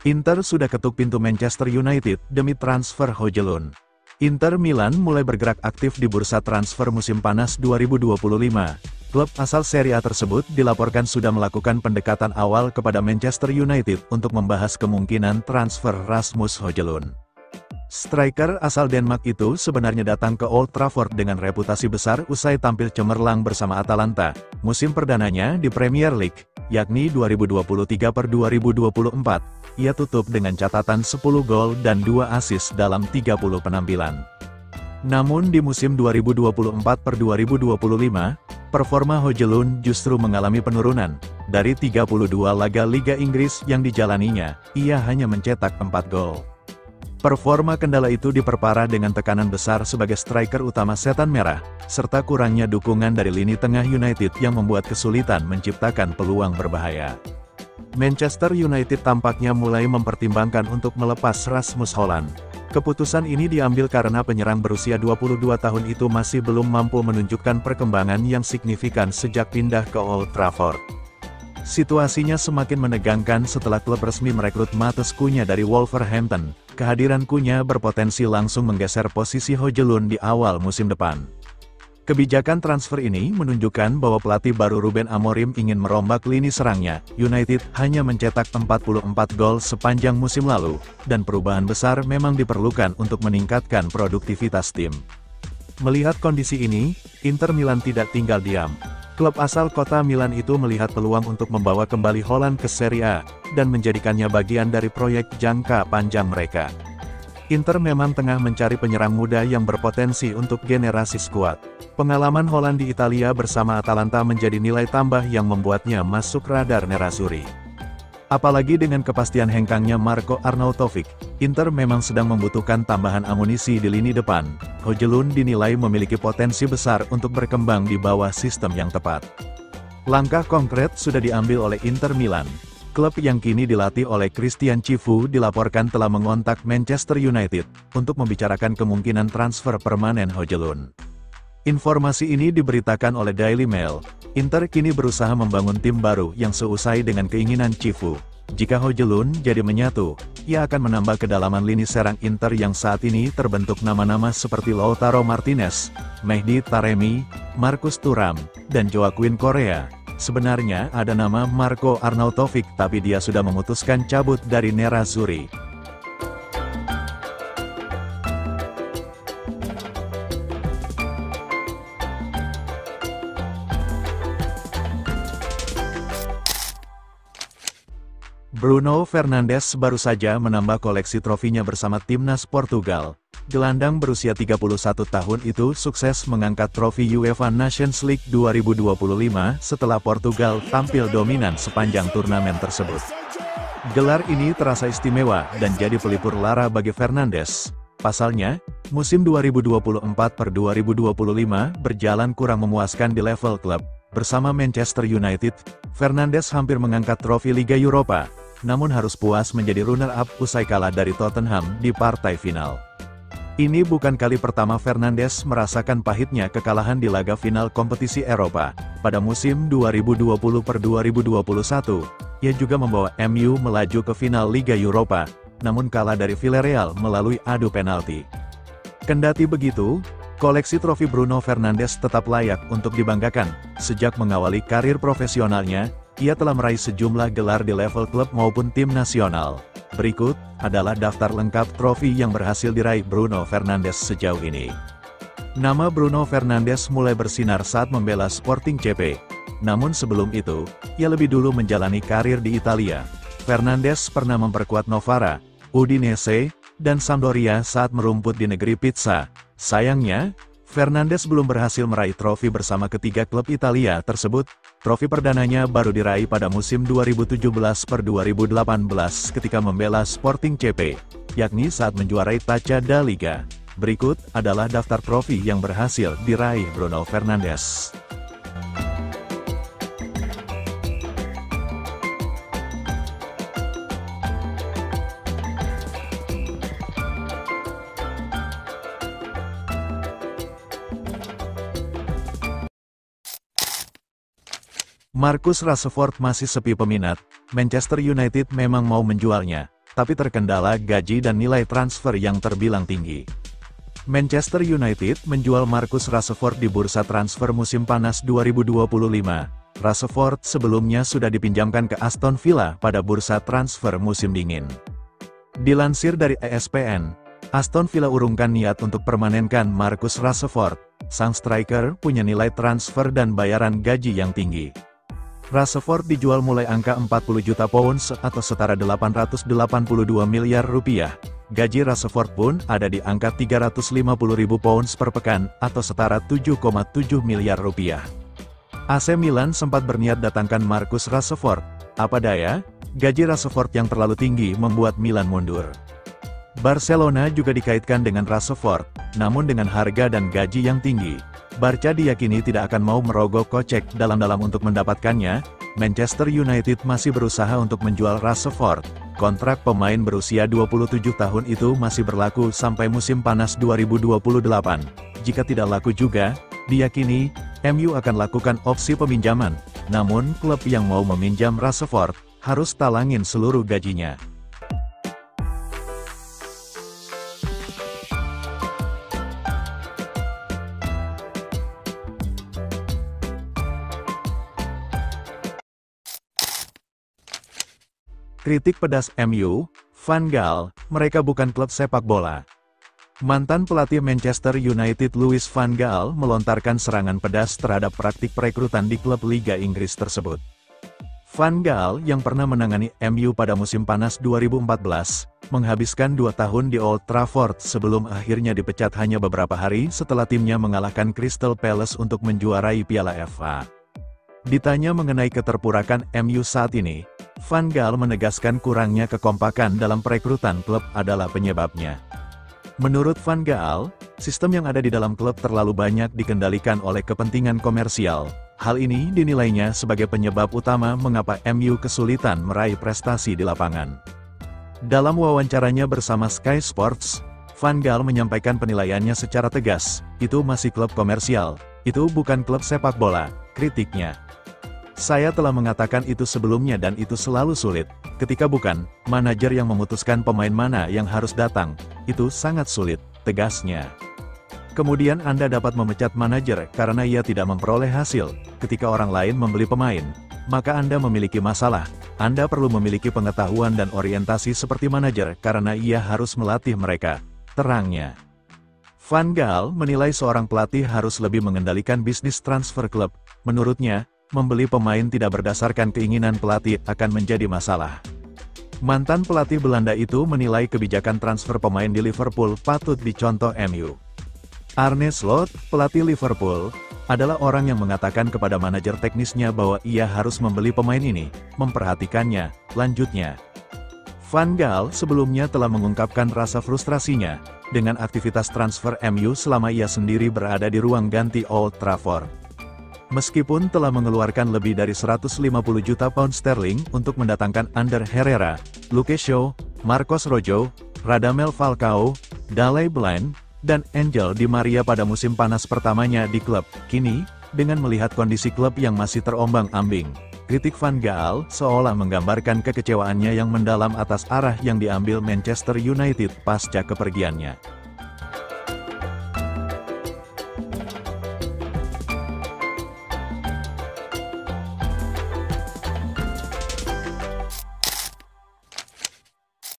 Inter sudah ketuk pintu Manchester United demi transfer Højlund. Inter Milan mulai bergerak aktif di bursa transfer musim panas 2025. Klub asal Serie A tersebut dilaporkan sudah melakukan pendekatan awal kepada Manchester United untuk membahas kemungkinan transfer Rasmus Højlund. Striker asal Denmark itu sebenarnya datang ke Old Trafford dengan reputasi besar usai tampil cemerlang bersama Atalanta, musim perdananya di Premier League, yakni 2023-2024. Ia tutup dengan catatan 10 gol dan 2 assist dalam 30 penampilan. Namun di musim 2024-2025, performa Højlund justru mengalami penurunan. Dari 32 laga Liga Inggris yang dijalaninya, ia hanya mencetak 4 gol. Performa kendala itu diperparah dengan tekanan besar sebagai striker utama Setan Merah, serta kurangnya dukungan dari lini tengah United yang membuat kesulitan menciptakan peluang berbahaya. Manchester United tampaknya mulai mempertimbangkan untuk melepas Rasmus Højlund. Keputusan ini diambil karena penyerang berusia 22 tahun itu masih belum mampu menunjukkan perkembangan yang signifikan sejak pindah ke Old Trafford. Situasinya semakin menegangkan setelah klub resmi merekrut Matheus Cunha dari Wolverhampton. Kehadiran Cunha berpotensi langsung menggeser posisi Højlund di awal musim depan. Kebijakan transfer ini menunjukkan bahwa pelatih baru Ruben Amorim ingin merombak lini serangnya. United hanya mencetak 44 gol sepanjang musim lalu, dan perubahan besar memang diperlukan untuk meningkatkan produktivitas tim. Melihat kondisi ini, Inter Milan tidak tinggal diam. Klub asal kota Milan itu melihat peluang untuk membawa kembali Højlund ke Serie A, dan menjadikannya bagian dari proyek jangka panjang mereka. Inter memang tengah mencari penyerang muda yang berpotensi untuk generasi skuad. Pengalaman Højlund di Italia bersama Atalanta menjadi nilai tambah yang membuatnya masuk radar Nerazzurri. Apalagi dengan kepastian hengkangnya Marko Arnautovic, Inter memang sedang membutuhkan tambahan amunisi di lini depan. Højlund dinilai memiliki potensi besar untuk berkembang di bawah sistem yang tepat. Langkah konkret sudah diambil oleh Inter Milan. Klub yang kini dilatih oleh Christian Chivu dilaporkan telah mengontak Manchester United untuk membicarakan kemungkinan transfer permanen Højlund. Informasi ini diberitakan oleh Daily Mail. Inter kini berusaha membangun tim baru yang seusai dengan keinginan Chivu. Jika Højlund jadi menyatu, ia akan menambah kedalaman lini serang Inter yang saat ini terbentuk nama-nama seperti Lautaro Martinez, Mehdi Taremi, Marcus Thuram, dan Joaquin Correa. Sebenarnya ada nama Marko Arnautovic tapi dia sudah memutuskan cabut dari Nerazzurri. Bruno Fernandes baru saja menambah koleksi trofinya bersama timnas Portugal. Gelandang berusia 31 tahun itu sukses mengangkat trofi UEFA Nations League 2025 setelah Portugal tampil dominan sepanjang turnamen tersebut. Gelar ini terasa istimewa dan jadi pelipur lara bagi Fernandes. Pasalnya, musim 2024-2025 berjalan kurang memuaskan di level klub. Bersama Manchester United, Fernandes hampir mengangkat trofi Liga Eropa, namun harus puas menjadi runner-up usai kalah dari Tottenham di partai final. Ini bukan kali pertama Fernandes merasakan pahitnya kekalahan di laga final kompetisi Eropa. Pada musim 2020-2021, ia juga membawa MU melaju ke final Liga Eropa, namun kalah dari Villarreal melalui adu penalti. Kendati begitu, koleksi trofi Bruno Fernandes tetap layak untuk dibanggakan. Sejak mengawali karir profesionalnya, ia telah meraih sejumlah gelar di level klub maupun tim nasional. Berikut adalah daftar lengkap trofi yang berhasil diraih Bruno Fernandes sejauh ini. Nama Bruno Fernandes mulai bersinar saat membela Sporting CP. Namun sebelum itu, ia lebih dulu menjalani karir di Italia. Fernandes pernah memperkuat Novara, Udinese, dan Sampdoria saat merumput di negeri pizza. Sayangnya, Fernandes belum berhasil meraih trofi bersama ketiga klub Italia tersebut. Trofi perdananya baru diraih pada musim 2017-2018 ketika membela Sporting CP, yakni saat menjuarai Taça da Liga. Berikut adalah daftar trofi yang berhasil diraih Bruno Fernandes. Marcus Rashford masih sepi peminat. Manchester United memang mau menjualnya. tapi terkendala gaji dan nilai transfer yang terbilang tinggi. Manchester United menjual Marcus Rashford di bursa transfer musim panas 2025. Rashford sebelumnya sudah dipinjamkan ke Aston Villa pada bursa transfer musim dingin. Dilansir dari ESPN, Aston Villa urungkan niat untuk permanenkan Marcus Rashford. Sang striker punya nilai transfer dan bayaran gaji yang tinggi. Rashford dijual mulai angka 40 juta pounds atau setara 882 miliar rupiah. Gaji Rashford pun ada di angka 350.000 pounds per pekan atau setara 7,7 miliar rupiah. AC Milan sempat berniat datangkan Marcus Rashford. Apa daya, gaji Rashford yang terlalu tinggi membuat Milan mundur. Barcelona juga dikaitkan dengan Rashford, namun dengan harga dan gaji yang tinggi, Barca diyakini tidak akan mau merogoh kocek dalam-dalam untuk mendapatkannya. Manchester United masih berusaha untuk menjual Rashford. Kontrak pemain berusia 27 tahun itu masih berlaku sampai musim panas 2028. Jika tidak laku juga, diyakini MU akan lakukan opsi peminjaman. Namun, klub yang mau meminjam Rashford harus talangin seluruh gajinya. Kritik pedas MU, Van Gaal, mereka bukan klub sepak bola. Mantan pelatih Manchester United Louis van Gaal melontarkan serangan pedas terhadap praktik perekrutan di klub Liga Inggris tersebut. Van Gaal yang pernah menangani MU pada musim panas 2014, menghabiskan 2 tahun di Old Trafford sebelum akhirnya dipecat hanya beberapa hari setelah timnya mengalahkan Crystal Palace untuk menjuarai Piala FA. Ditanya mengenai keterpurakan MU saat ini, Van Gaal menegaskan kurangnya kekompakan dalam perekrutan klub adalah penyebabnya. Menurut Van Gaal, sistem yang ada di dalam klub terlalu banyak dikendalikan oleh kepentingan komersial. Hal ini dinilainya sebagai penyebab utama mengapa MU kesulitan meraih prestasi di lapangan. Dalam wawancaranya bersama Sky Sports, Van Gaal menyampaikan penilaiannya secara tegas, itu masih klub komersial, itu bukan klub sepak bola, kritiknya. Saya telah mengatakan itu sebelumnya dan itu selalu sulit. Ketika bukan manajer yang memutuskan pemain mana yang harus datang, itu sangat sulit, tegasnya. Kemudian Anda dapat memecat manajer karena ia tidak memperoleh hasil. Ketika orang lain membeli pemain, maka Anda memiliki masalah. Anda perlu memiliki pengetahuan dan orientasi seperti manajer karena ia harus melatih mereka, terangnya. Van Gaal menilai seorang pelatih harus lebih mengendalikan bisnis transfer klub. Menurutnya, membeli pemain tidak berdasarkan keinginan pelatih akan menjadi masalah. Mantan pelatih Belanda itu menilai kebijakan transfer pemain di Liverpool patut dicontoh MU. Arne Slot, pelatih Liverpool, adalah orang yang mengatakan kepada manajer teknisnya bahwa ia harus membeli pemain ini, memperhatikannya, lanjutnya. Van Gaal sebelumnya telah mengungkapkan rasa frustrasinya dengan aktivitas transfer MU selama ia sendiri berada di ruang ganti Old Trafford. Meskipun telah mengeluarkan lebih dari 150 juta pound sterling untuk mendatangkan Ander Herrera, Luke Shaw, Marcos Rojo, Radamel Falcao, Daley Blind, dan Angel Di Maria pada musim panas pertamanya di klub, kini, dengan melihat kondisi klub yang masih terombang-ambing, kritik Van Gaal seolah menggambarkan kekecewaannya yang mendalam atas arah yang diambil Manchester United pasca kepergiannya.